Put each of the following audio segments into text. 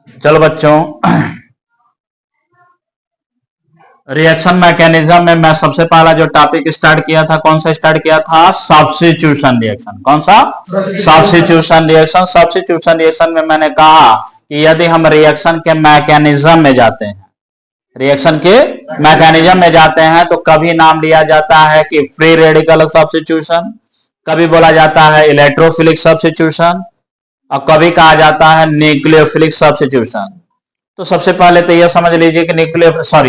चलो बच्चों, reaction mechanism में मैं सबसे पहला जो टॉपिक स्टार्ट किया था, कौन सा स्टार्ट किया था? Substitution reaction. कौन सा? Substitution reaction. सब्स्टिट्यूशन रिएक्शन में मैंने कहा कि यदि हम रिएक्शन के मैकेनिज्म में जाते हैं, रिएक्शन के मैकेनिज्म में जाते हैं, तो कभी नाम लिया जाता है कि फ्री रेडिकल सब्स्टिट्यूशन, कभी बोला जाता है इलेक्ट्रोफिलिक सब्स्टिट्यूशन, और कभी कहा जाता है न्यूक्लियोफिलिक सब्स्टिट्यूशन। तो सबसे पहले तो यह समझ लीजिए कि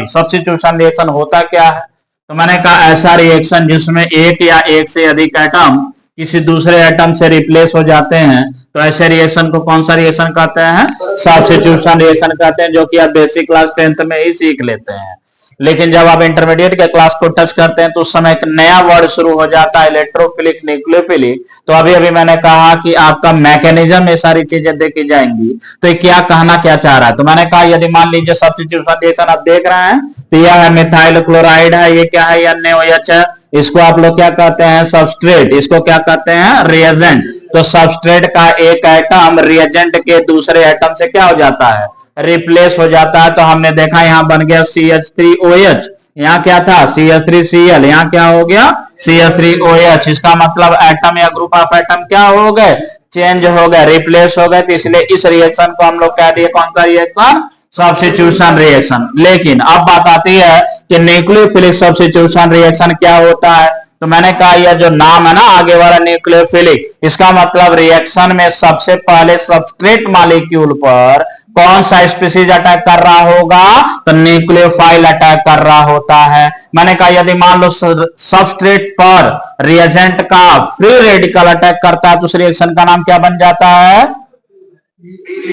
सब्स्टिट्यूशन रिएक्शन होता क्या है। तो मैंने कहा ऐसा रिएक्शन जिसमें एक या एक से अधिक एटम किसी दूसरे एटम से रिप्लेस हो जाते हैं, तो ऐसे रिएक्शन को कौन सा रिएक्शन कहते हैं? सब्स्टिट्यूशन रिएक्शन कहते हैं, जो कि आप बेसिक क्लास 10th में ही सीख लेते हैं। लेकिन जब आप इंटरमीडिएट के क्लास को टच करते हैं तो उस समय एक नया वर्ड शुरू हो जाता है, इलेक्ट्रोफिलिक, न्यूक्लियोफिलिक। तो अभी अभी मैंने कहा कि आपका मैकेनिज्म में सारी चीजें देखी जाएंगी। तो ये क्या कहना क्या चाह रहा है? तो मैंने कहा यदि मान लीजिए सब्स्टिट्यूशन रिएक्शन आप देख रहे हैं, तो यह है मिथाइल क्लोराइड है, ये क्या है? NaOH है। इसको आप लोग क्या कहते हैं? सबस्ट्रेट। इसको क्या कहते हैं? रिएजेंट। तो सबस्ट्रेट का एक एटम रिएजेंट के दूसरे एटम से क्या हो जाता है? रिप्लेस हो जाता है। तो हमने देखा यहां बन गया CH3OH, यहां क्या था? CH3Cl, यहां क्या हो गया? CH3OH। इसका मतलब एटम या ग्रुप ऑफ एटम क्या हो गए? चेंज हो गए, रिप्लेस हो गए। तो इसलिए इस रिएक्शन को हम लोग कह दिए कौन सा रिएक्शन? Substitution reaction. लेकिन अब बात आती है कि न्यूक्लियोफिलिक सब्स्टिट्यूशन रिएक्शन क्या होता है। तो मैंने कहा यह जो नाम है ना आगे वाला न्यूक्लियोफिलिक, इसका मतलब रिएक्शन में सबसे पहले सबस्ट्रेट मॉलिक्यूल पर कौन सा स्पीसीज अटैक कर रहा होगा? तो न्यूक्लियोफाइल अटैक कर रहा होता है। मैंने कहा यदि मान लो सबस्ट्रेट पर रिएजेंट का फ्री रेडिकल अटैक करता है, तो उस रिएक्शन का नाम क्या बन जाता है?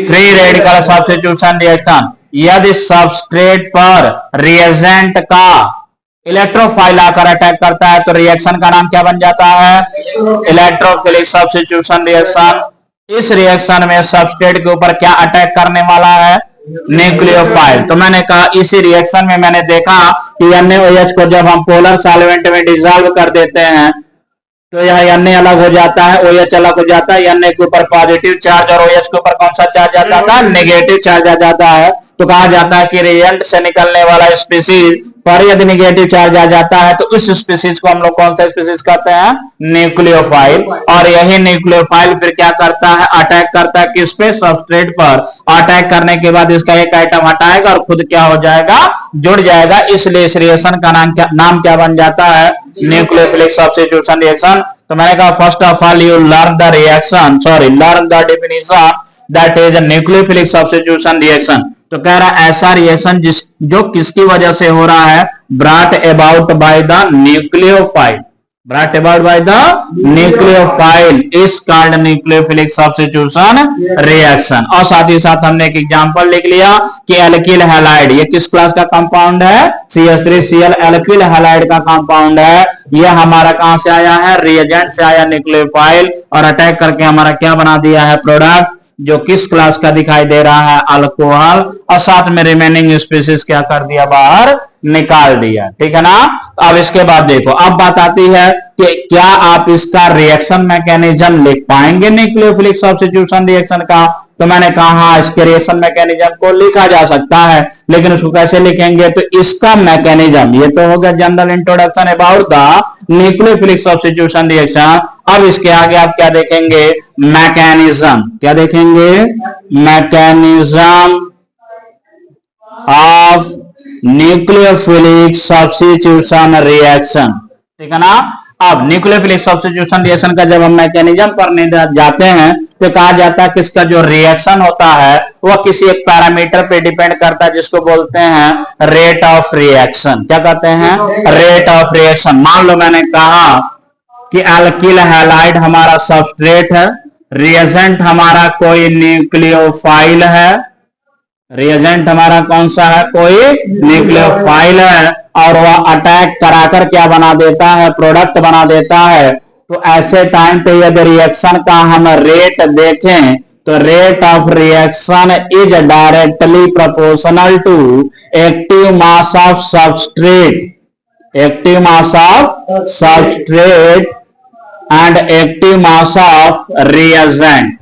Free radical substitution reaction. यदि सबस्ट्रेट पर रिएजेंट का इलेक्ट्रोफाइल आकर अटैक करता है, तो रिएक्शन का नाम क्या बन जाता है? Electrophilic substitution reaction. इस रिएक्शन में सबस्ट्रेट के ऊपर क्या अटैक करने वाला है? न्यूक्लियोफाइल। तो मैंने कहा इसी रिएक्शन में मैंने देखा कि NaOH को जब हम पोलर सॉल्वेंट में डिसॉल्व कर देते हैं, तो यह Na अलग हो जाता है, OH अलग हो जाता है। Na के ऊपर पॉजिटिव चार्ज और OH के ऊपर कौन सा चार्ज आ जाता है? नेगेटिव चार्ज आ जाता है। तो कहा जाता है कि रिएजेंट से निकलने वाला स्पीसीज पर यदि नेगेटिव चार्ज आ जाता है, तो उस स्पीसीज को हम लोग कौन सा स्पीसीज कहते हैं? न्यूक्लियोफाइल। और यही न्यूक्लियोफाइल फिर क्या करता है? अटैक करता है किस पे? सबस्ट्रेट पर। अटैक करने के बाद इसका एक आइटम हटाएगा और खुद क्या हो जाएगा? जुड़ जाएगा। इसलिए इस रिएक्शन का नाम क्या बन जाता है? Nucleophilic substitution reaction. तो मैंने कहा first of all you learn the definition that is nucleophilic substitution reaction. तो कह रहा है ऐसा रिएक्शन जो किसकी वजह से हो रहा है? Brought about by the nucleophile. brought about by the nucleophile is called nucleophilic substitution reaction। और साथ ही साथ हमने एक एग्जांपल लिख लिया कि एल्किल हैलाइड, ये किस क्लास का कंपाउंड है? CH3Cl एल्किल हैलाइड का कंपाउंड है। यह हमारा कहां से आया है? रिएजेंट से आया न्यूक्लियोफाइल, और अटैक करके हमारा क्या बना दिया है? प्रोडक्ट, जो किस क्लास का दिखाई दे रहा है? अल्कोहल। और साथ में रिमेनिंग स्पीसीज क्या कर दिया? बाहर निकाल दिया। ठीक है ना? अब इसके बाद देखो, अब बात आती है कि क्या आप इसका रिएक्शन मैकेनिज्म लिख पाएंगे न्यूक्लियोफिलिक सब्स्टिट्यूशन रिएक्शन का? तो मैंने कहा इसके रिएक्शन मैकेनिज्म को लिखा जा सकता है, लेकिन उसको कैसे लिखेंगे? तो इसका मैकेनिज्म, ये तो हो गया general introduction about the nucleophilic substitution reaction. अब इसके आगे आप क्या देखेंगे? मैकेनिज्म। क्या देखेंगे? Mechanism of nucleophilic substitution reaction. ठीक है ना? अब न्यूक्लियोफिलिक सब्स्टिट्यूशन रिएक्शन का जब हम मैकेनिज्म पढ़ने जाते हैं, तो कहा जाता है कि इसका जो रिएक्शन होता है वह किसी एक पैरामीटर पे डिपेंड करता है, जिसको बोलते हैं रेट ऑफ रिएक्शन। क्या कहते हैं? Rate of reaction. मान लो मैंने कहा कि एल्किल हैलाइड हमारा सबस्ट्रेट है, रिएजेंट हमारा कोई न्यूक्लियोफाइल है, रिएजेंट हमारा कौन सा है? कोई न्यूक्लियोफाइल है, और वह अटैक कराकर क्या बना देता है? प्रोडक्ट बना देता है। तो ऐसे टाइम पे यदि रिएक्शन का हम रेट देखें, तो rate of reaction is directly proportional to active mass of substrate, active mass of substrate and active mass of reagent,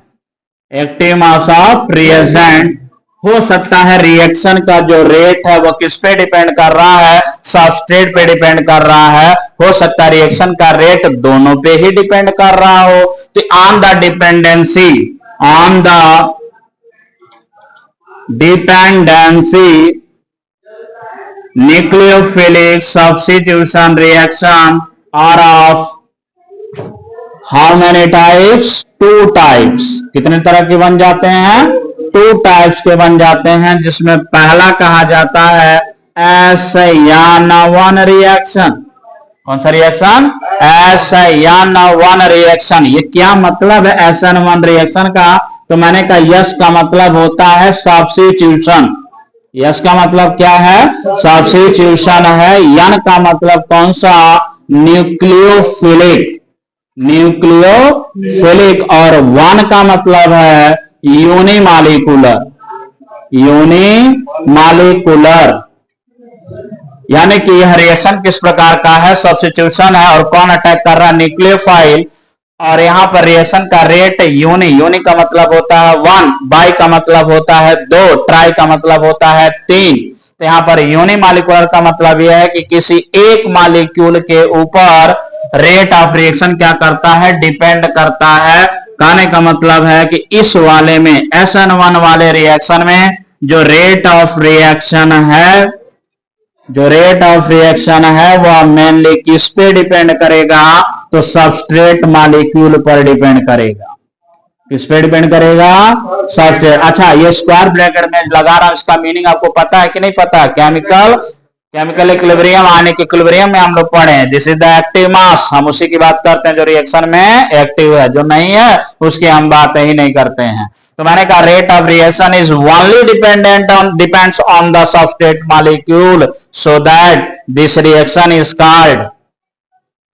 active mass of reagent हो सकता है रिएक्शन का जो रेट है वो किस पे डिपेंड कर रहा है, सबस्ट्रेट पे डिपेंड कर रहा है। हो सकता है रिएक्शन का रेट दोनों पे ही डिपेंड कर रहा हो। तो on the dependency, on the dependency nucleophilic substitution reaction are of how many types, 2 types. कितने तरह के बन जाते हैं, 2 टाइप्स के बन जाते हैं, जिसमें पहला कहा जाता है SN1 रिएक्शन। कौन सा रिएक्शन, SN1 रिएक्शन। ये क्या मतलब है SN1 रिएक्शन का, तो मैंने कहा यस का मतलब होता है सब्स्टिट्यूशन। यस का मतलब क्या है, सब्स्टिट्यूशन है। यन का मतलब कौन सा, न्यूक्लियोफिलिक, न्यूक्लियोफिलिक। और वन का मतलब है यूनिमॉलिक्यूलर, यूनिमॉलिक्यूलर। यानी कि यह रिएक्शन किस प्रकार का है, सब्स्टिट्यूशन है। और कौन अटैक कर रहा है, न्यूक्लियोफाइल। और यहां पर रिएक्शन का रेट यूनि का मतलब होता है 1, बाई का मतलब होता है 2, ट्राई का मतलब होता है 3। तो यहां पर यूनिमॉलिक्यूलर का मतलब यह है कि किसी एक मॉलिक्यूल के ऊपर रेट ऑफ रिएक्शन क्या करता है, डिपेंड करता है। कहने का मतलब है कि इस वाले में SN1 वाले रिएक्शन में जो रेट ऑफ रिएक्शन है, जो रेट ऑफ रिएक्शन है वह मेनली किस पे डिपेंड करेगा, तो सबस्ट्रेट मॉलिक्यूल पर डिपेंड करेगा। किस पे डिपेंड करेगा, सबस्ट्रेट। अच्छा, ये स्क्वायर ब्रैकेट में लगा रहा हूं, इसका मीनिंग आपको पता है कि नहीं पता। केमिकल इक्विलिब्रियम, आने के इक्विलिब्रियम में हम लोग पढ़े हैं, this is the active mass. हम उसी की बात करते हैं जो रिएक्शन में एक्टिव है, जो नहीं है उसकी हम बात ही नहीं करते हैं। तो मैंने कहा rate of reaction is only depends on the substrate molecule, so that this reaction is called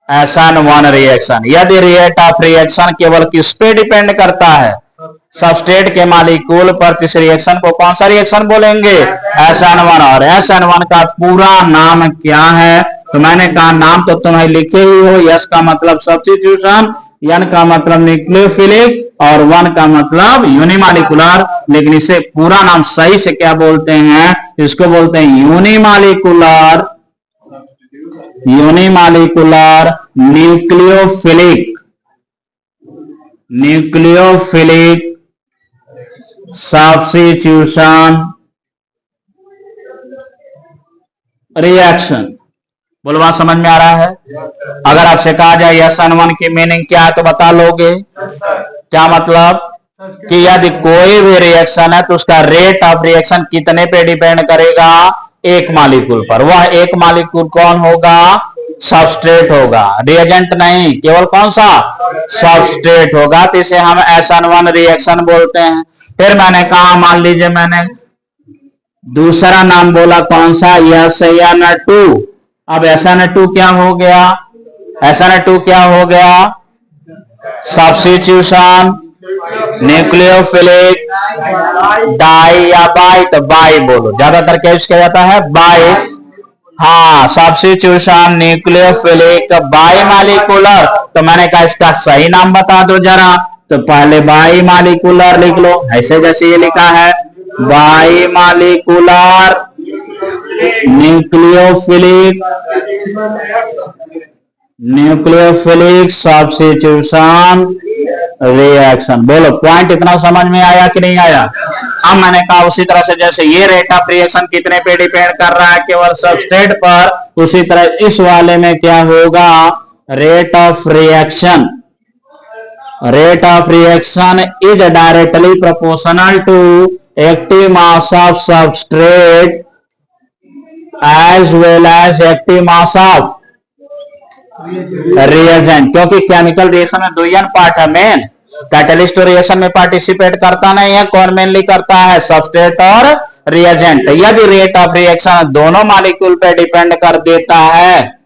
SN1 reaction. यदि रेट ऑफ रिएक्शन केवल किस पे डिपेंड करता है, सबस्ट्रेट के मॉलिक्यूल पर, इस रिएक्शन को कौन सा रिएक्शन बोलेंगे, SN1। और SN1 का पूरा नाम क्या है, तो मैंने कहा नाम तो तुम्हें लिखे ही हो। यस का मतलब सब्स्टिट्यूशन, एन का मतलब न्यूक्लियोफिलिक और 1 का मतलब यूनिमॉलिक्यूलर। लेकिन इसे पूरा नाम सही से क्या बोलते हैं, इसको बोलते हैं unimolecular, unimolecular nucleophilic, nucleophilic substitution reaction. बोलो, बात समझ में आ रहा है। अगर आपसे कहा जाए SN1 की मीनिंग क्या है तो बता लोगे, क्या मतलब कि यदि कोई भी रिएक्शन है तो उसका रेट ऑफ रिएक्शन कितने पे डिपेंड करेगा, एक मॉलिक्यूल पर। वह एक मॉलिक्यूल कौन होगा, सबस्ट्रेट होगा, रिएजेंट नहीं, केवल कौन सा, सबस्ट्रेट होगा। तो इसे हम SN1 रिएक्शन बोलते हैं। फिर मैंने कहा, मान लीजिए मैंने दूसरा नाम बोला कौन सा, SN2। अब SN2 क्या हो गया, SN2 क्या हो गया, सब्स्टिट्यूशन न्यूक्लियोफिलिक डाई या बाई, तो बाई बोलो, ज्यादातर क्या यूज किया जाता है, बाई। हाँ, सब्स्टिट्यूशन न्यूक्लियोफिलिक बाई मॉलिक्यूलर। तो मैंने कहा इसका सही नाम बता दो जरा, तो पहले बाई मॉलिक्यूलर लिख लो, ऐसे जैसे ये लिखा है, by molecular nucleophilic, nucleophilic substitution reaction. बोलो, पॉइंट इतना समझ में आया कि नहीं आया। अब मैंने कहा उसी तरह से जैसे ये रेट ऑफ रिएक्शन कितने पे डिपेंड कर रहा है, केवल सबस्ट्रेट पर, उसी तरह इस वाले में क्या होगा, rate of reaction, rate of reaction is directly proportional to active mass of substrate as well as active mass of reagent. क्योंकि केमिकल रिएक्शन में 2 पार्ट है, मेन कैटलिस्ट रिएक्शन में पार्टिसिपेट करता नहीं है, कौन मेनली करता है, सबस्ट्रेट और रिएजेंट। यदि रेट ऑफ रिएक्शन दोनों मॉलिक्यूल पे डिपेंड कर देता है,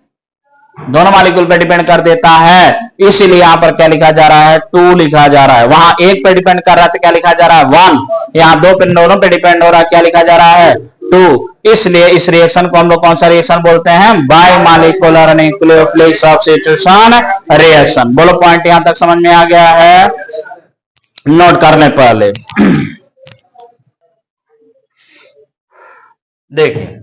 दोनों मॉलिक्यूल पे डिपेंड कर देता है, इसीलिए यहां पर क्या लिखा जा रहा है, 2 लिखा जा रहा है। वहां एक पे डिपेंड कर रहा है तो क्या लिखा जा रहा है, 1। यहां दोनों पे डिपेंड हो रहा है, क्या लिखा जा रहा है, 2। इसलिए इस रिएक्शन को हम लोग कौन सा रिएक्शन बोलते हैं, by molecular nucleophilic substitution reaction. बोलो, पॉइंट यहां तक समझ में आ गया है, नोट करने पहले। देखिए,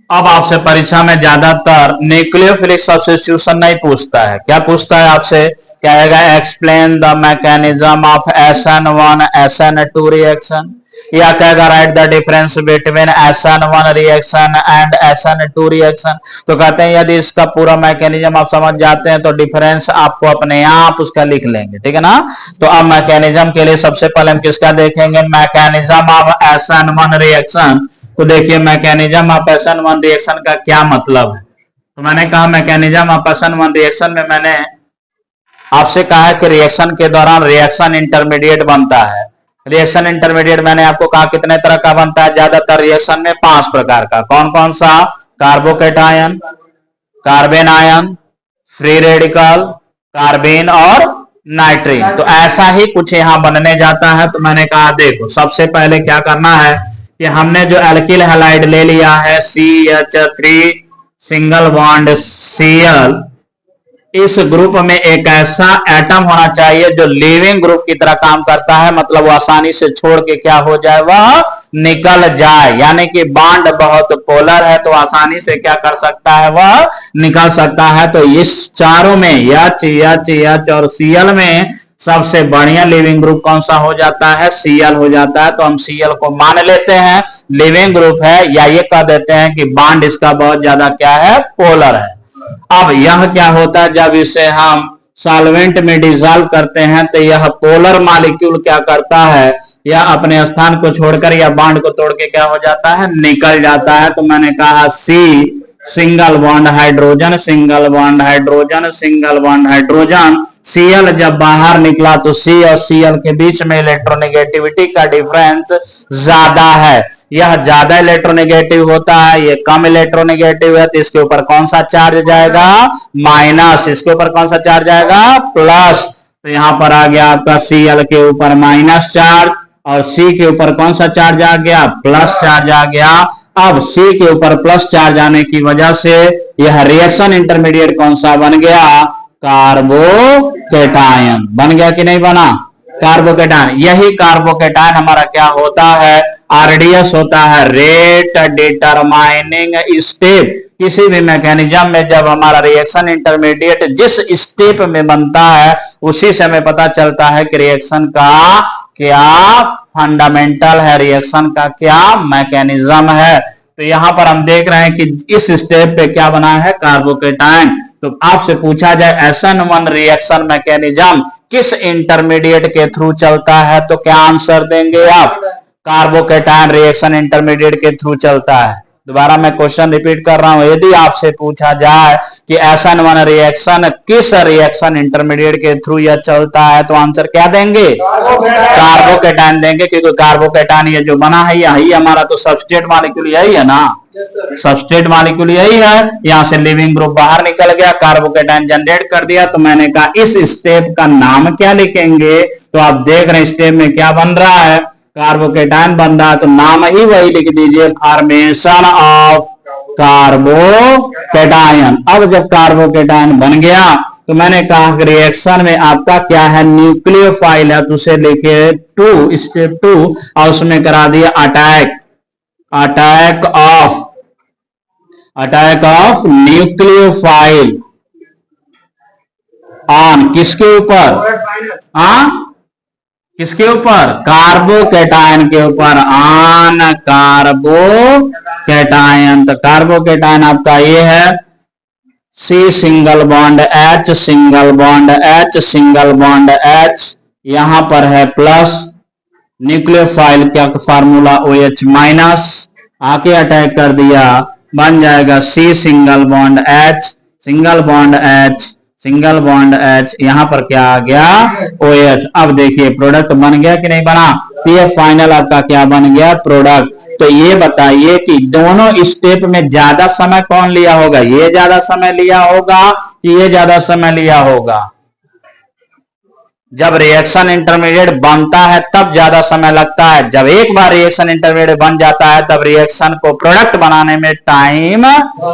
अब आपसे परीक्षा में ज्यादातर न्यूक्लियोफिलिक सब्स्टिट्यूशन नहीं पूछता है। क्या पूछता है आपसे? कहेगा explain the mechanism of SN1 SN2 reaction, या कहेगा right the difference between SN1 reaction and SN2 reaction. तो कहते हैं यदि इसका पूरा मैकेनिज्म आप समझ जाते हैं तो डिफरेंस आपको अपने आप उसका लिख लेंगे, ठीक है ना। तो अब मैकेनिज्म के लिए सबसे पहले हम किसका देखेंगे? Mechanism of SN1 reaction. तो देखिए, मैकेनिज्म ऑफ SN1 रिएक्शन का क्या मतलब है। तो मैंने कहा मैकेनिज्म ऑफ SN1 रिएक्शन में मैंने आपसे कहा है कि रिएक्शन के दौरान रिएक्शन इंटरमीडिएट बनता है। रिएक्शन इंटरमीडिएट मैंने आपको कहा कितने तरह का बनता है? ज्यादातर रिएक्शन में 5 प्रकार का। कौन कौन सा? Carbocation, carbene ion, free radical, carbene और नाइट्रीन। तो ऐसा ही कुछ यहां बनने जाता है। तो मैंने कहा देखो, सबसे पहले क्या करना है कि हमने जो एल्किल हैलाइड ले लिया है CH3 सिंगल बॉन्ड Cl, इस ग्रुप में एक ऐसा एटम होना चाहिए जो लिविंग ग्रुप की तरह काम करता है, मतलब वो आसानी से छोड़ के क्या हो जाए, वह निकल जाए। यानी कि बॉन्ड बहुत पोलर है तो आसानी से क्या कर सकता है, वह निकल सकता है। तो इस चारों में H और Cl में सबसे बढ़िया लिविंग ग्रुप कौन सा हो जाता है? Cl हो जाता है। तो हम Cl को मान लेते हैं लिविंग ग्रुप है, या ये कह देते हैं कि बॉन्ड इसका बहुत ज्यादा क्या है, पोलर है। अब यह क्या होता है, जब इसे हम सॉल्वेंट में डिसॉल्व करते हैं तो यह पोलर मॉलिक्यूल क्या करता है, यह अपने स्थान को छोड़कर या बॉन्ड को तोड़ के क्या हो जाता है, निकल जाता है। तो मैंने कहा C single bond hydrogen, single bond hydrogen, single bond hydrogen. Cl जब बाहर निकला तो C और Cl के बीच में इलेक्ट्रोनेगेटिविटी का डिफरेंस ज्यादा है। यह ज्यादा इलेक्ट्रोनेगेटिव होता है, ये कम इलेक्ट्रोनेगेटिव है। तो इसके ऊपर कौन सा चार्ज जाएगा? माइनस। इसके ऊपर कौन सा चार्ज जाएगा? प्लस। तो यहां पर आ गया आपका Cl के ऊपर माइनस चार्ज और C के ऊपर कौन सा चार्ज आ गया? प्लस चार्ज आ गया। अब C के ऊपर प्लस चार्ज आने की वजह से यह रिएक्शन इंटरमीडिएट कौन सा बन गया? कार्बोकेटायन बन गया कि नहीं बना? कार्बोकेटायन। यही कार्बोकेटायन हमारा क्या होता है? RDS होता है, रेट डिटरमाइनिंग स्टेप। किसी भी मैकेनिज्म में जब हमारा रिएक्शन इंटरमीडिएट जिस स्टेप में बनता है उसी से हमें पता चलता है कि रिएक्शन का क्या फंडामेंटल है, रिएक्शन का क्या मैकेनिज्म है। तो यहां पर हम देख रहे हैं कि इस स्टेप पे क्या बना है? कार्बोकेटायन। तो आपसे पूछा जाए SN1 रिएक्शन मैकेनिज्म किस इंटरमीडिएट के थ्रू चलता है, तो क्या आंसर देंगे आप? कार्बोकेटायन रिएक्शन इंटरमीडिएट के थ्रू चलता है। दोबारा मैं क्वेश्चन रिपीट कर रहा हूं, यदि आपसे पूछा जाए कि SN1 रिएक्शन किस रिएक्शन इंटरमीडिएट के थ्रू यह चलता है, तो आंसर क्या देंगे? कार्बोकेटायन देंगे, क्योंकि कार्बोकेटायन ये जो बना है यही हमारा तो सबस्ट्रेट मॉलिक्यूल यही है ना। सबस्ट्रेट मॉलिक्यूल यही है। यहां से लिविंग ग्रुप बाहर निकल गया, कार्बोकेटायन जनरेट कर दिया। तो मैंने कहा इस स्टेप का नाम क्या लिखेंगे? तो आप देख रहे हैं स्टेप में क्या बन रहा है? कार्बोकेटायन बन रहा है। तो नाम ही वही लिख दीजिए, फॉर्मेशन ऑफ कार्बोकेटायन। अब जब कार्बोकेटायन बन गया तो मैंने कहा रिएक्शन में आपका क्या है? न्यूक्लियोफाइल है, तो उसे लिखे 2, स्टेप 2, और उसमें करा दिया attack. Attack of nucleophile on किसके ऊपर? किसके ऊपर? कार्बोकेटायन के ऊपर, ऑन कार्बोकेटायन। तो कार्बोकेटायन आपका ये है C single bond H single bond H single bond H, यहां पर है प्लस, न्यूक्लियोफाइल क्या फार्मूला OH माइनस, आके अटैक कर दिया, बन जाएगा C single bond H single bond H single bond H, यहां पर क्या आ गया? OH। अब देखिए प्रोडक्ट बन गया कि नहीं बना? ये फाइनल आपका क्या बन गया? प्रोडक्ट। तो ये बताइए कि दोनों स्टेप में ज्यादा समय कौन लिया होगा? ये ज्यादा समय लिया होगा कि ये ज्यादा समय लिया होगा? जब रिएक्शन इंटरमीडिएट बनता है तब ज्यादा समय लगता है, जब एक बार रिएक्शन इंटरमीडिएट बन जाता है तब रिएक्शन को प्रोडक्ट बनाने में टाइम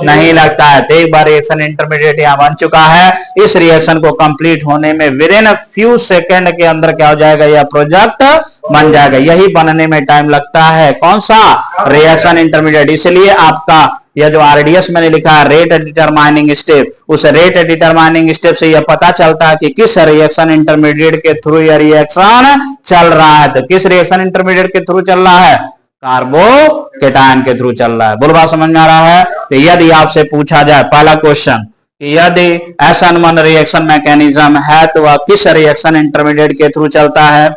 नहीं लगता है। तो एक बार रिएक्शन इंटरमीडिएट यहां बन चुका है, इस रिएक्शन को कंप्लीट होने में विद इन फ्यू सेकेंड के अंदर क्या हो जाएगा, यह प्रोडक्ट बन जाएगा। यही बनने में टाइम लगता है, कौन सा, रिएक्शन इंटरमीडिएट। इसलिए आपका यह जो आरडीएस मैंने लिखा है रेट डिटरमाइनिंग स्टेप, उस रेट डिटरमाइनिंग स्टेप से यह पता चलता है कि किस रिएक्शन इंटरमीडिएट के थ्रू यह रिएक्शन चल रहा है। तो किस रिएक्शन इंटरमीडिएट के थ्रू चल रहा है, कार्बोकेटायन के थ्रू चल रहा है। बोल बात समझ में आ रहा है। तो यदि आपसे पूछा जाए पहला क्वेश्चन कि यदि SN1 रिएक्शन मैकेनिज्म है तो वह किस रिएक्शन इंटरमीडिएट के थ्रू चलता है,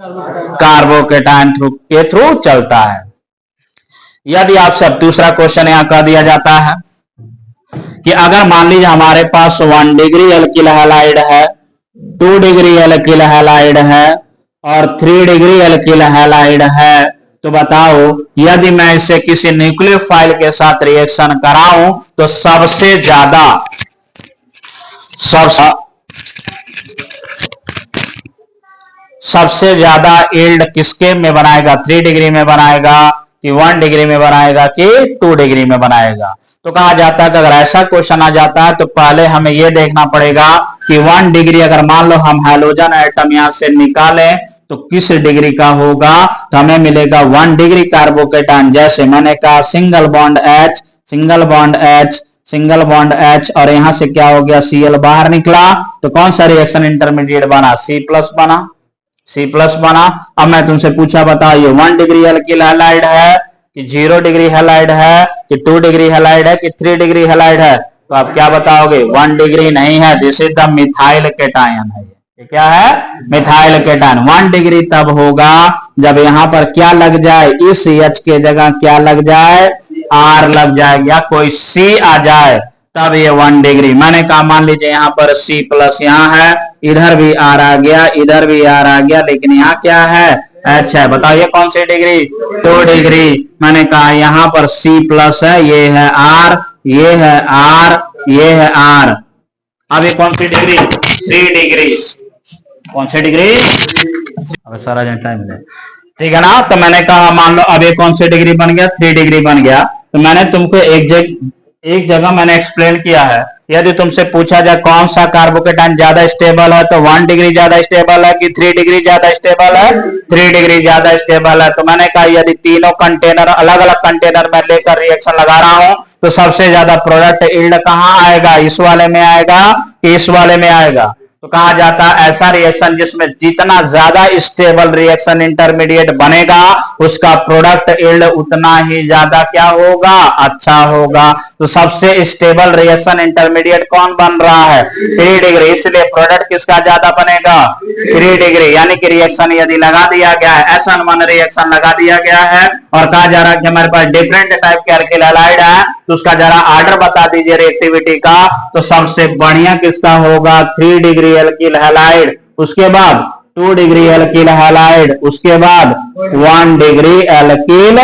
कार्बोकेटायन के थ्रू चलता है। यदि आपसे अब दूसरा क्वेश्चन यहां कर दिया जाता है कि अगर मान लीजिए हमारे पास 1 डिग्री एल्किल हैलाइड है, 2 डिग्री एल्किल हैलाइड है और 3 डिग्री एल्किल हैलाइड है, तो बताओ यदि मैं इसे किसी न्यूक्लियोफाइल के साथ रिएक्शन कराऊं तो सबसे ज्यादा यील्ड किसके में बनाएगा, 3 डिग्री में बनाएगा कि 1 डिग्री में बनाएगा कि 2 डिग्री में बनाएगा। तो कहा जाता है कि अगर ऐसा क्वेश्चन आ जाता है तो पहले हमें यह देखना पड़ेगा कि 1 डिग्री अगर मान लो हम हाइड्रोजन एटम यहां से निकालें तो किस डिग्री का होगा, तो हमें मिलेगा 1 डिग्री कार्बोकेटायन। जैसे मैंने कहा single bond H, single bond H, single bond H और यहां से क्या हो गया, Cl बाहर निकला, तो कौन सा रिएक्शन इंटरमीडिएट बना, C प्लस बना, C प्लस बना। अब मैं तुमसे पूछा बताओ ये 1 डिग्री एल्किल हैलाइड है कि 0 डिग्री हैलाइड है कि 2 डिग्री हैलाइड है कि 3 डिग्री हैलाइड है, तो आप क्या बताओगे, 1 डिग्री नहीं है, this is the methyl cation है। ये क्या है, मिथाइल केटायन। 1 डिग्री तब होगा जब यहां पर क्या लग जाए, इस H के जगह क्या लग जाए, R लग जाए या कोई C आ जाए, तब ये 1 डिग्री। मैंने कहा मान लीजिए यहां पर C प्लस यहां है, इधर भी R आ गया, इधर भी R आ गया, लेकिन यहाँ क्या है, H है। बताओ ये कौन सी डिग्री, 2 डिग्री। मैंने कहा यहां पर C प्लस है, ये है R, ये है R, ये है R। अब ये कौन सी डिग्री, 3 डिग्री। कौन सी डिग्री, अब सारा टाइम है, ठीक है ना। तो मैंने कहा मान लो अब ये कौन सी डिग्री बन गया, 3 डिग्री बन गया। तो मैंने तुमको एक जगह मैंने एक्सप्लेन किया है, यदि तुमसे पूछा जाए कौन सा कार्बोकेटायन ज्यादा स्टेबल है, तो 1 डिग्री ज्यादा स्टेबल है कि 3 डिग्री ज्यादा स्टेबल है, 3 डिग्री ज्यादा स्टेबल है। तो मैंने कहा यदि तीनों कंटेनर अलग अलग कंटेनर में लेकर रिएक्शन लगा रहा हूं तो सबसे ज्यादा प्रोडक्ट यील्ड कहां आएगा, इस वाले में आएगा कि इस वाले में आएगा। तो कहा जाता है ऐसा रिएक्शन जिसमें जितना ज्यादा स्टेबल रिएक्शन इंटरमीडिएट बनेगा उसका प्रोडक्ट यील्ड उतना ही ज्यादा क्या होगा, अच्छा होगा। तो सबसे स्टेबल रिएक्शन इंटरमीडिएट कौन बन रहा है, 3 डिग्री, इसलिए प्रोडक्ट किसका ज्यादा बनेगा, 3 डिग्री। यानी कि रिएक्शन यदि लगा दिया गया है, SN1 रिएक्शन लगा दिया गया है और कहा जा रहा है कि हमारे पास डिफरेंट टाइप के एल्किल हैलाइड है, तो उसका जरा ऑर्डर बता दीजिए रिएक्टिविटी का। तो सबसे बढ़िया किसका होगा, 3 डिग्री एल्किल हैलाइड, उसके बाद 2 डिग्री एल्किल हैलाइड, उसके बाद 1 डिग्री एल्किल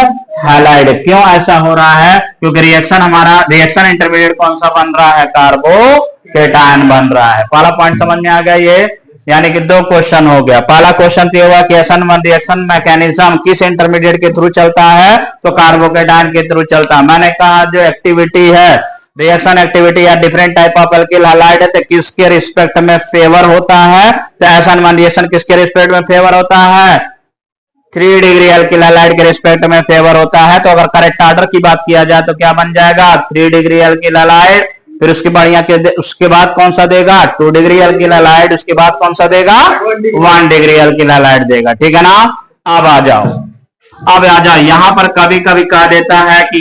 हैलाइड। क्यों ऐसा हो रहा है, क्योंकि रिएक्शन हमारा रिएक्शन इंटरमीडिएट कौन सा बन रहा है, कार्बोकेटायन बन रहा है। पहला पॉइंट समझ में आ गया ये, यानी कि 2 क्वेश्चन हो गया। पहला क्वेश्चन तो हुआ कि SN1 रिएक्शन मैकेनिज्म किस इंटरमीडिएट के थ्रू चलता है, तो कार्बोकेटायन के थ्रू चलता है। मैंने कहा जो एक्टिविटी है, रिएक्शन एक्टिविटी या different type of alkyl halide है, तो किसके रिस्पेक्ट में फेवर होता है, तो SN1 रिएक्शन किसके रिस्पेक्ट में फेवर होता है, 3 डिग्री एल्किल हैलाइड के रिस्पेक्ट में फेवर होता है। तो अगर करेक्ट ऑर्डर की बात किया जाए तो क्या बन जाएगा, 3 डिग्री एल्किल हैलाइड, फिर उसके बाद कौन सा देगा, 2 डिग्री एल्किल हैलाइड, उसके बाद कौन सा देगा, 1 डिग्री एल्किल हैलाइड देगा। ठीक है ना। अब आ जाओ यहां पर कभी कभी कह देता है कि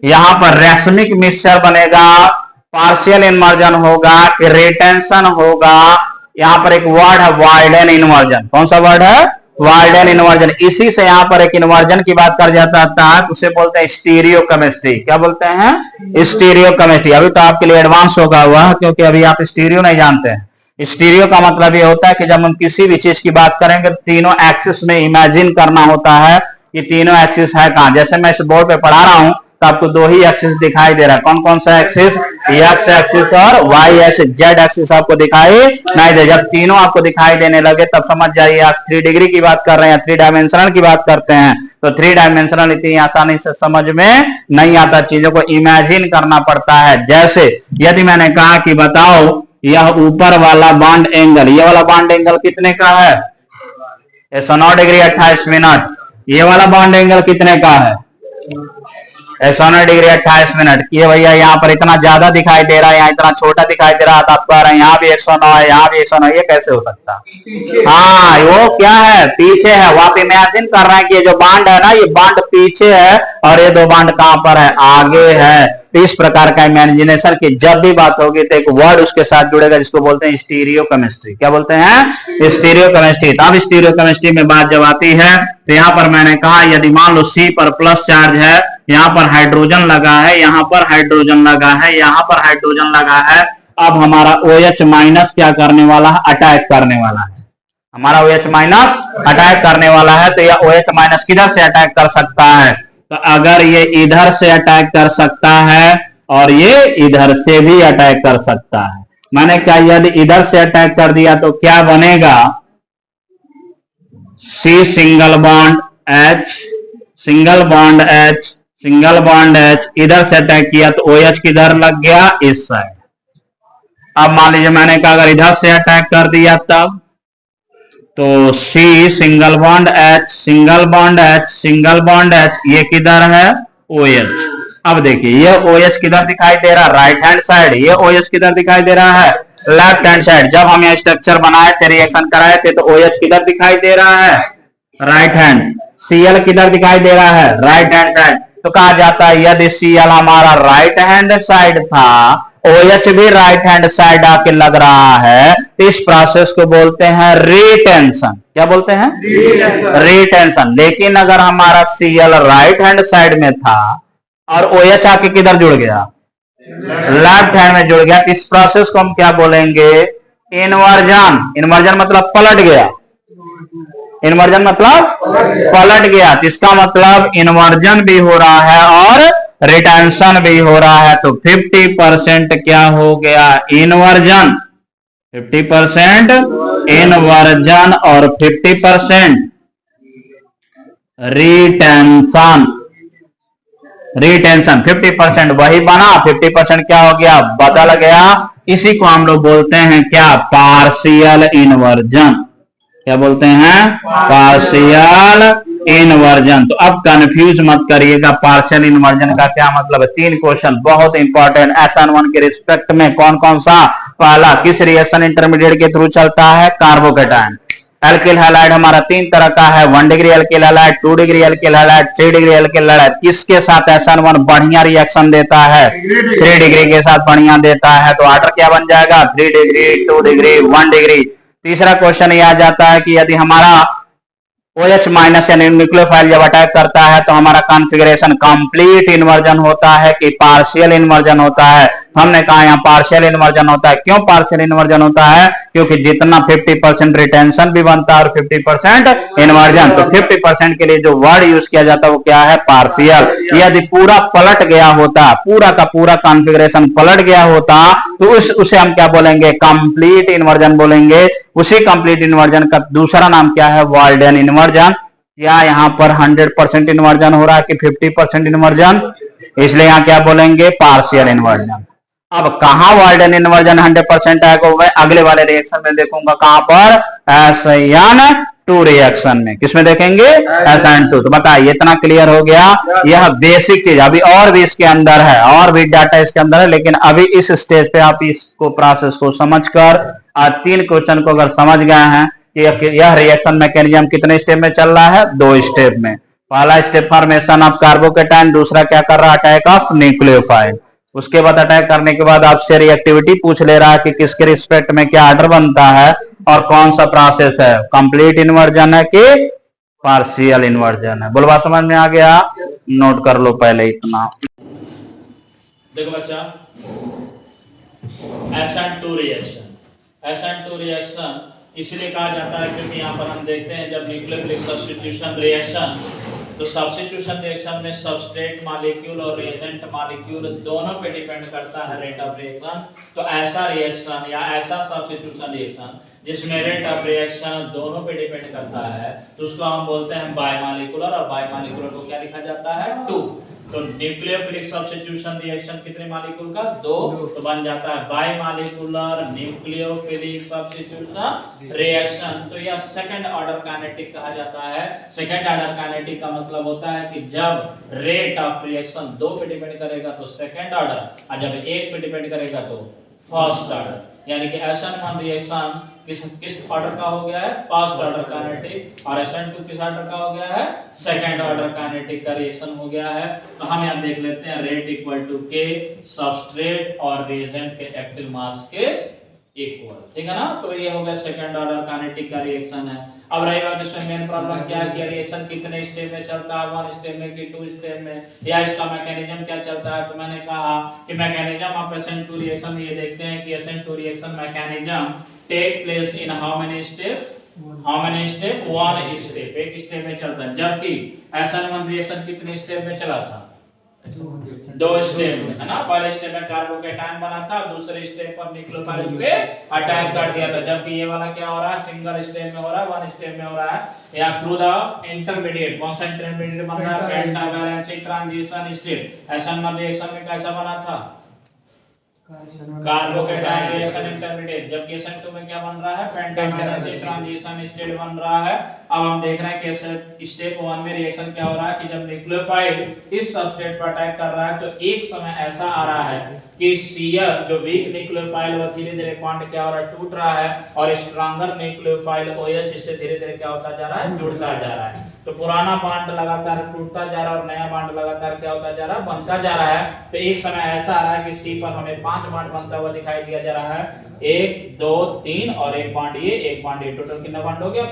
यहां पर रैसमिक मिक्सचर बनेगा, पार्शियल इन्वर्जन होगा, रिटेंशन होगा। यहां पर एक वर्ड है वार्डेन इन्वर्जन। कौन सा वर्ड है, वार्डेन इन्वर्जन। इसी से यहां पर एक इन्वर्जन की बात कर जाता है, उसे बोलते हैं स्टीरियो केमिस्ट्री। क्या बोलते हैं, स्टीरियो केमिस्ट्री। अभी तो आपके लिए एडवांस होगा हुआ, क्योंकि अभी आप स्टीरियो नहीं जानते हैं। स्टीरियो का मतलब ये होता है कि जब हम किसी भी चीज की बात करेंगे तीनों एक्सिस में इमेजिन करना होता है कि तीनों एक्सिस है कहां। जैसे मैं इस बोर्ड पे पढ़ा रहा हूं तो आपको दो ही एक्सिस दिखाई दे रहा है। कौन कौन सा एक्सिस? एक्स एक्सिस और वाई एक्सिस। जेड एक्सिस आपको दिखाई नहीं दे। जब तीनों आपको दिखाई देने लगे तब समझ जाइए आप 3 डिग्री की बात कर रहे हैं, 3 डायमेंशनल की बात करते हैं। तो 3 डायमेंशनल इतनी आसानी से समझ में नहीं आता, चीजों को इमेजिन करना पड़ता है। जैसे यदि मैंने कहा कि बताओ यह ऊपर वाला बॉन्ड एंगल, ये वाला बॉन्ड एंगल कितने का है? 109 डिग्री 28 मिनट। ये वाला बॉन्ड एंगल कितने का है? 109 डिग्री 28 मिनट। ये भैया यहाँ पर इतना ज्यादा दिखाई दे रहा है, यहाँ इतना छोटा दिखाई दे रहा है, तो आप कह रहे हैं यहाँ भी 109 है, यहाँ भी 109, ये कैसे हो सकता है? हाँ, वो क्या है? पीछे है। वो आप इमेजिन कर रहे हैं कि ये जो बांड है ना, ये बांड पीछे है और ये दो बांड कहां पर है? आगे है। तो इस प्रकार का इमेजिनेशन की जब भी बात होगी तो एक वर्ड उसके साथ जुड़ेगा जिसको बोलते हैं स्टीरियो केमिस्ट्री। क्या बोलते हैं? Stereo chemistry. तो अब स्टीरियो केमिस्ट्री में बात जब आती है तो यहाँ पर मैंने कहा यदि मान लो सी पर प्लस चार्ज है, यहाँ पर हाइड्रोजन लगा है, यहाँ पर हाइड्रोजन लगा है, यहाँ पर हाइड्रोजन लगा है, अब हमारा OH माइनस क्या करने वाला है? अटैक करने वाला है। हमारा OH माइनस अटैक करने वाला है। तो यह OH माइनस किधर से अटैक कर सकता है? तो अगर ये इधर से अटैक कर सकता है और ये इधर से भी अटैक कर सकता है, मैंने कहा यदि इधर से अटैक कर दिया तो क्या बनेगा? C single bond H, single bond H, single bond H, इधर से अटैक किया तो OH किधर लग गया? इस साइड। अब मान लीजिए मैंने कहा अगर इधर से अटैक कर दिया तब तो C single bond H, single bond H, single bond H, ये किधर है? OH। अब देखिए ये OH किधर दिखाई दे रहा है? Right hand side. ये OH किधर दिखाई दे रहा है? Left hand side. जब हम ये स्ट्रक्चर बनाए थे, रिएक्शन कराए थे, तो OH किधर दिखाई दे रहा है? Right hand. Cl किधर दिखाई दे रहा है? Right hand side. तो कहा जाता है यदि Cl हमारा राइट हैंड साइड था, OH भी राइट हैंड साइड आके लग रहा है, इस प्रोसेस को बोलते हैं रिटेंशन। क्या बोलते हैं? रिटेंशन। लेकिन अगर हमारा Cl राइट हैंड साइड में था और OH आके किधर जुड़ गया? लेफ्ट हैंड में जुड़ गया, इस प्रोसेस को हम क्या बोलेंगे? इन्वर्जन। इन्वर्जन मतलब पलट गया। इन्वर्जन मतलब पलट गया। इसका मतलब इन्वर्जन भी हो रहा है और रिटेंशन भी हो रहा है। तो 50% क्या हो गया? इन्वर्जन। 50% इन्वर्जन और 50% रिटेंशन। रिटेंशन 50% वही बना, 50% क्या हो गया? बदल गया। इसी को हम लोग बोलते हैं क्या? Partial inversion. क्या बोलते हैं? Partial inversion. तो अब कंफ्यूज मत करिएगा पार्शियल इन्वर्जन का क्या मतलब है। 3 क्वेश्चन बहुत इंपॉर्टेंट SN1 के रिस्पेक्ट में। कौन कौन सा? पहला, किस रिएक्शन इंटरमीडिएट के थ्रू चलता है? कार्बोकेटायन। एल्किल हैलाइड हमारा 3 तरह का है, 1 degree alkyl halide, 2 degree alkyl halide, 3 degree alkyl halide. किसके साथ SN1 बढ़िया रिएक्शन देता है? 3 डिग्री के साथ बढ़िया देता है। तो ऑर्डर क्या बन जाएगा? 3 डिग्री, 2 डिग्री, 1 डिग्री। तीसरा क्वेश्चन ये आ जाता है कि यदि हमारा OH माइनस यानी न्यूक्लियोफाइल जब अटैक करता है तो हमारा कॉन्फ़िगरेशन कंप्लीट इन्वर्जन होता है कि पार्शियल इन्वर्जन होता है? हमने कहा यहाँ पार्शियल इन्वर्जन होता है। क्यों पार्शियल इन्वर्जन होता है? क्योंकि जितना 50% रिटेंशन भी बनता है और 50% इन्वर्जन। तो 50% के लिए जो वर्ड यूज किया जाता है वो क्या है? पार्शियल। यदि पूरा पलट गया होता, पूरा का पूरा कॉन्फ़िगरेशन पलट गया होता तो उसे हम क्या बोलेंगे? कंप्लीट इन्वर्जन बोलेंगे। उसी कंप्लीट इन्वर्जन का दूसरा नाम क्या है? Walden inversion. या यहाँ पर 100% इन्वर्जन हो रहा है कि 50% इन्वर्जन? इसलिए यहाँ क्या बोलेंगे? Partial inversion. अब कहां वाल्डन इन्वर्जन 100% आएगा? मैं अगले वाले रिएक्शन में देखूंगा। कहां पर? SN2 रिएक्शन में। किसमें देखेंगे? SN2। तो बताइए, इतना क्लियर हो गया? यह बेसिक चीज। अभी और भी इसके अंदर है, और भी डाटा इसके अंदर है, लेकिन अभी इस स्टेज पे आप इसको प्रोसेस को समझकर 3 क्वेश्चन को अगर समझ गए हैं कि यह रिएक्शन मैकेनिज्म कितने स्टेप में चल रहा है? 2 स्टेप में। पहला स्टेप फॉर्मेशन ऑफ कार्बोकेटायन, दूसरा क्या कर रहा है? Attack of nucleophile. उसके बाद अटैक करने के बाद आपसे रिएक्टिविटी पूछ ले रहा है कि किसके रिस्पेक्ट में क्या ऑर्डर बनता है और कौन सा प्रोसेस है? कंप्लीट इन्वर्जन है कि पार्शियल इन्वर्जन है? बोलवा समझ में आ गया? नोट कर लो पहले इतना। देखो बच्चा, SN2 रिएक्शन। SN2 रिएक्शन इसलिए कहा जाता है क्योंकि यहाँ पर हम देखते हैं जब न्यूक्लियोफिलिक सब्स्टिट्यूशन रिएक्शन तो सब्स्टिट्यूशन रिएक्शन में सबस्ट्रेट मॉलिक्यूल और रिएजेंट मॉलिक्यूल दोनों पे डिपेंड करता है रेट ऑफ रिएक्शन। तो ऐसा रिएक्शन या ऐसा सब्स्टिट्यूशन रिएक्शन जिसमें रेट ऑफ रिएक्शन दोनों पे डिपेंड करता है तो उसको हम बोलते हैं बायमॉलिक्यूलर, और बायमॉलिक्यूलर को क्या लिखा जाता है? 2। तो न्यूक्लियोफिलिक सब्स्टिट्यूशन रिएक्शन कितने मॉलिक्यूल का? 2। तो बन जाता है बायमॉलिक्यूलर न्यूक्लियोफिलिक सब्स्टिट्यूशन रिएक्शन। तो यह सेकंड ऑर्डर काइनेटिक कहा जाता है। सेकंड ऑर्डर काइनेटिक का मतलब होता है कि जब रेट ऑफ रिएक्शन 2 पे डिपेंड करेगा तो सेकंड ऑर्डर, और जब 1 पे डिपेंड करेगा तो फर्स्ट ऑर्डर। यानी कि SN1 रिएक्शन किस ऑर्डर का हो गया है? फर्स्ट ऑर्डर काइनेटिक, और SN2 किस ऑर्डर का हो गया है? सेकंड ऑर्डर काइनेटिक का रिएक्शन हो गया है। तो हम यहां देख लेते हैं rate equal to K, substrate और रिएजेंट के एक्टिव मास के इक्वल, ठीक है ना। तो ये हो गया सेकंड ऑर्डर काइनेटिक का रिएक्शन है। अब रही बात इसमें मेन प्रॉब्लम क्या है कि रिएक्शन कितने स्टेप में चलता है, 1 स्टेप में कि 2 स्टेप में, या इसका मैकेनिज्म क्या चलता है। तो मैंने कहा कि मैकेनिज्म ऑफ SN2 रिएक्शन ये देखते हैं कि SN2 reaction mechanism take place in how many step? How many step? 1 step, एक स्टेप में चलता है। जबकि SN1 रिएक्शन कितने स्टेप में चला था? 2 स्टेप में, है ना। पहले स्टेप में कार्बोकेटायन बना था, दूसरे स्टेप पर न्यूक्लियोफाइल पे अटैक कर दिया था। जबकि ये वाला क्या हो रहा है? सिंगल स्टेप में हो रहा है, 1 स्टेप में हो रहा है। या थ्रू द इंटरमीडिएट, कौन सा इंटरमीडिएट बन रहा है? पेंटावैलेंसी ट्रांजिशन स्टेट। SN1 रिएक्शन में कैसा बना था? Carbocation reaction intermediate. जबकि SN2 में क्या बन रहा है? पेंटावैलेंसी ट्रांजिशन स्टेट बन रहा है। अब हम देख रहे हैं कि स्टेप 1 में रिएक्शन क्या हो रहा है कि जब न्यूक्लियोफाइल इस सबस्ट्रेट पर अटैक कर रहा है तो एक समय ऐसा आ रहा है कि Cl जो वीक न्यूक्लियोफाइल वो धीरे-धीरे बॉन्ड क्या हो रहा है? टूट रहा है, और स्ट्रॉन्गर न्यूक्लियोफाइल OH इससे धीरे-धीरे क्या होता जा रहा है? जुड़ता जा रहा है। तो पुराना बॉन्ड लगातार टूटता जा रहा है और नया बॉन्ड लगातार क्या होता जा रहा है? बनता जा रहा है। तो एक समय ऐसा आ रहा है कि C पर हमें 5 बॉन्ड बनता हुआ दिखाई दिया जा रहा है। 1 2 3 और एक बॉन्ड ये, एक बॉन्ड ये, टोटल कितना बॉन्ड हो गया?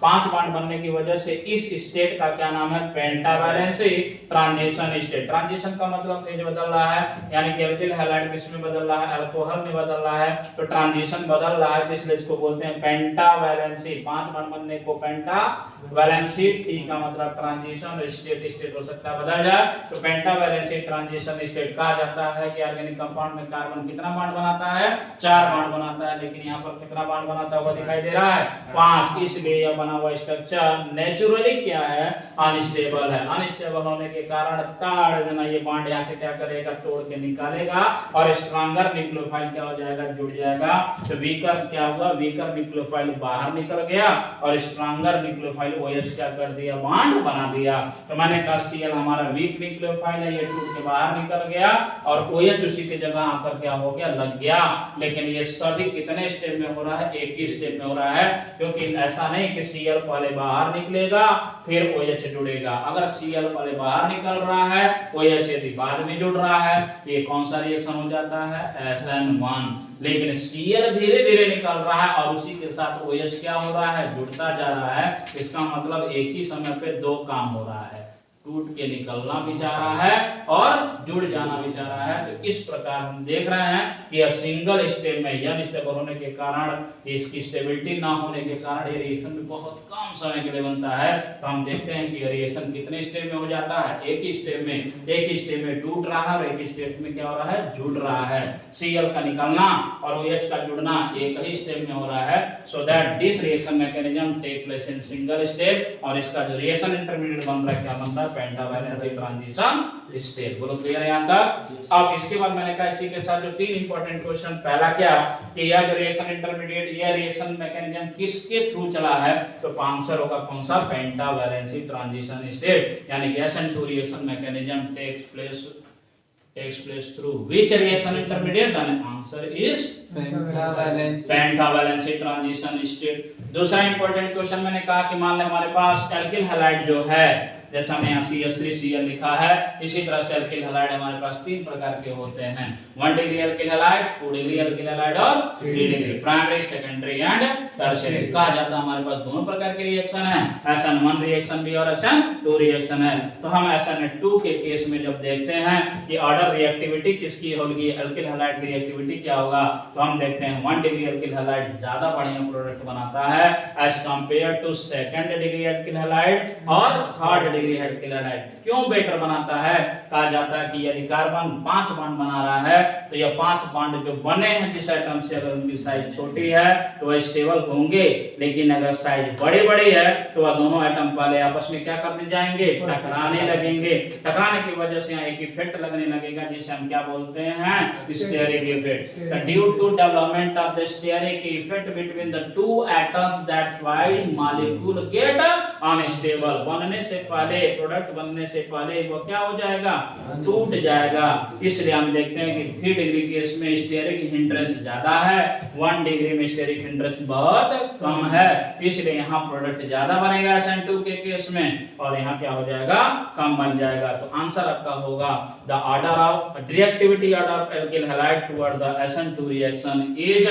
5 बॉन्ड बनने की वजह से इस स्टेट का क्या नाम है? पेंटावैलेंसी ट्रांजिशन स्टेट। ट्रांजिशन का मतलब फेज बदल रहा है, यानी कि एल्किल हैलाइड किसमें बदल रहा है? अल्कोहल में बदल रहा है। तो ट्रांजिशन बदल रहा है, तो इसलिए इसको बोलते हैं पेंटावैलेंसी। 5 बॉन्ड बनने को पेंटावैलेंसी, T का मतलब ट्रांजिशन, स्टेट स्टेट हो सकता है बदल जाए, तो पेंटावैलेंसी ट्रांजिशन स्टेट कहा जाता है। कि ऑर्गेनिक कंपाउंड में कार्बन कितना बॉन्ड बनाता है? 4 बॉन्ड बनाता है, लेकिन यहाँ पर कितना बॉन्ड बनाता हुआ दिखाई दे रहा है? 5। इसलिए यह बना हुआ स्ट्रक्चर नेचुरली क्या है? अनस्टेबल है। अनस्टेबल होने के कारण ताड़ देना, ये बॉन्ड यहाँ से क्या करेगा? तोड़ के निकालेगा, और स्ट्रॉन्गर न्यूक्लियोफाइल क्या हो जाएगा? जुड़ जाएगा। तो वीकर क्या हुआ? वीकर न्यूक्लियोफाइल बाहर निकल गया, और स्ट्रॉन्गर न्यूक्लियोफाइल OH क्या कर दिया? बॉन्ड बना दिया। तो मैंने कहा Cl हमारा वीक न्यूक्लियोफाइल है, ये टूट के बाहर निकल गया, और OH उसी के जगह आकर क्या हो गया? लग गया। लेकिन ये सभी कितने स्टेप में हो रहा है? एक ही स्टेप में हो रहा है, क्योंकि ऐसा नहीं कि Cl पहले बाहर निकलेगा फिर OH जुड़ेगा। अगर Cl पहले बाहर निकल रहा है, OH यदि बाद में जुड़ रहा है, तो ये कौन सा रिएक्शन हो जाता है? SN1। लेकिन Cl धीरे धीरे निकल रहा है और उसी के साथ OH क्या हो रहा है? जुड़ता जा रहा है। इसका मतलब एक ही समय पे 2 काम हो रहा है, टूट के निकलना भी चाह रहा है और जुड़ जाना भी चाह रहा है। तो इस प्रकार हम देख रहे हैं कि यह सिंगल स्टेप में या अनस्टेबल होने के कारण, इसकी स्टेबिलिटी ना होने के कारण ये रिएक्शन भी बहुत कम समय के लिए बनता है। तो हम देखते हैं कि रिएक्शन कितने स्टेप में हो जाता है? एक ही स्टेप में। एक ही स्टेप में टूट रहा है और एक ही स्टेप में क्या हो रहा है? जुड़ रहा है। Cl का निकलना और OH का जुड़ना एक ही स्टेप में हो रहा है। So that this reaction mechanism take place in single step, और इसका जो रिएक्शन इंटरमीडिएट बन रहा है क्या बनता है? पेंटावैलेंसी ट्रांजिशन स्टेट। बोलो क्लियर है यहां तक? अब इसके बाद मैंने कहा इसी के साथ जो 3 इंपॉर्टेंट क्वेश्चन, पहला क्या कि यह जो रिएक्शन इंटरमीडिएट, यह रिएक्शन मैकेनिज्म किसके थ्रू चला है? तो आंसर होगा कौन सा? Pentavalency transition state. यानी कि SN2 reaction mechanism takes place through which reaction intermediate? Then answer is pentavalency transition state. दूसरा इंपॉर्टेंट क्वेश्चन मैंने कहा कि मान ले हमारे पास एल्किल हैलाइड जो है, जैसा हमने यहाँ CH3Cl लिखा है, इसी तरह से एल्किल हैलाइड हमारे पास 3 प्रकार के होते हैं। 1 degree alkyl halide, 2 degree alkyl halide और 3 degree, primary, secondary and tertiary. कहा जाता है हमारे पास दोनों प्रकार के रिएक्शन है, SN1 रिएक्शन भी और SN2 रिएक्शन है। तो हम SN2 के केस में जब देखते हैं कि ऑर्डर रिएक्टिविटी किसकी होगी, एल्किल हैलाइड की रिएक्टिविटी क्या होगा, तो हम देखते हैं 1 डिग्री अल्किल हैलाइड ज्यादा बढ़िया प्रोडक्ट बनाता है as compare to second degree alkyl halide और थर्ड डिग्री अल्किल हैलाइड। क्यों बेटर बनाता है? कहा जाता है कि यदि कार्बन 5 बॉन्ड बना रहा है तो यह 5 बॉन्ड जो बने हैं जिस एटम से, अगर उनकी साइज छोटी है तो वह स्टेबल होंगे, लेकिन अगर साइज बड़ी है तो वह दोनों एटम पहले आपस में क्या करने जाएंगे? टकराने लगेंगे। टकराने की वजह से यहाँ एक इफेक्ट लगने लगेगा जिसे हम क्या बोलते हैं? Steric effect. Due to development of the steric effect between the two atoms that why molecule get unstable. बनने से पहले, प्रोडक्ट बनने से पहले वो क्या हो जाएगा? टूट जाएगा। इसलिए हम देखते हैं कि 3 डिग्री केस में स्टेरिक हिंड्रेंस ज्यादा है, 1 डिग्री में स्टेरिक हिंड्रेंस बहुत कम है, इसलिए यहाँ प्रोडक्ट ज्यादा बनेगा SN2 के केस में और यहाँ क्या हो जाएगा? कम बन जाएगा। तो आंसर आपका होगा the order of reactivity order of alkyl halide toward the SN2 reaction is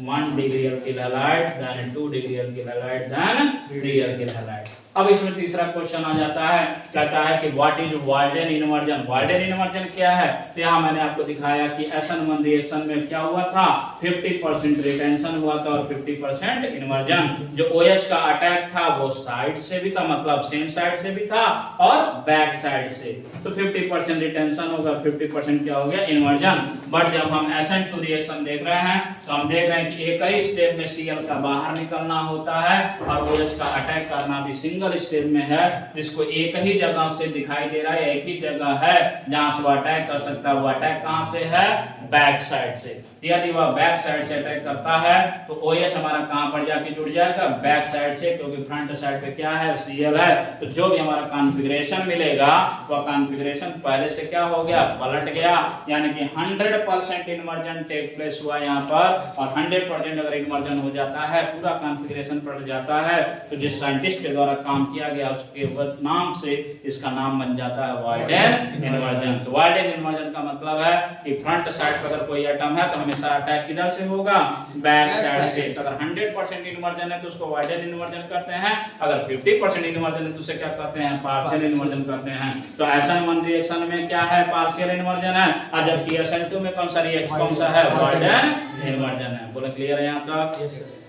1 degree alkyl halide, then 2 degree alkyl halide, then 3 alkyl halide. अब इसमें तीसरा क्वेश्चन आ जाता है, कहता है कि what is Walden inversion. Walden inversion क्या है? तो यहाँ मैंने आपको दिखाया कि SN1 रिएक्शन में क्या हुआ था? 50% रिटेंशन हुआ था और 50% इन्वर्जन। जो OH का अटैक था वो साइड से भी था, मतलब सेम साइड से भी था और बैक साइड से। तो 50% रिटेंशन होगा, 50% क्या हो गया? इन्वर्जन। बट जब हम SN2 रिएक्शन देख रहे हैं तो हम देख रहे हैं कि एक ही स्टेप में Cl का बाहर निकलना होता है और OH का अटैक करना भी सिंगल स्टेप में है, जिसको एक ही जगह से दिखाई दे रहा है, एक ही जगह है जहां से वो अटैक कर सकता है। वो अटैक कहां से है? बैक साइड से। यदि वह बैक साइड से अटैक करता है तो OH हमारा कहां पर जाके जुड़ जाएगा? बैक साइड से, क्योंकि फ्रंट साइड पे क्या है? Cl है। तो जो भी हमारा कॉन्फ़िगरेशन मिलेगा वह कॉन्फ़िगरेशन पहले से क्या हो गया? पलट गया। यानी कि 100% इन्वर्जन टेक प्लेस हुआ यहाँ पर और 100% अगर इन्वर्जन हो जाता है, पूरा कॉन्फ़िगरेशन पलट जाता है, तो जिस साइंटिस्ट के द्वारा काम किया गया उसके नाम से इसका नाम बन जाता है वाल्डेन इन्वर्जन। तो वाल्डेन इन्वर्जन का मतलब है कि फ्रंट साइड पर अगर कोई एटम है तो हमेशा अटैक किधर से होगा? बैक साइड से। तो अगर 100% इन्वर्जन है तो उसको वाल्डेन इन्वर्जन करते हैं, अगर 50% इन्वर्जन है तो उसे क्या करते हैं? पार्शियल इन्वर्जन करते हैं। तो SN1 रिएक्शन में क्या है? पार्शियल इन्वर्जन है, और जबकि SN2 में कौन सा रिएक्शन, कौन सा है? वाल्डेन इन्वर्जन है। बोले क्लियर है यहाँ तक?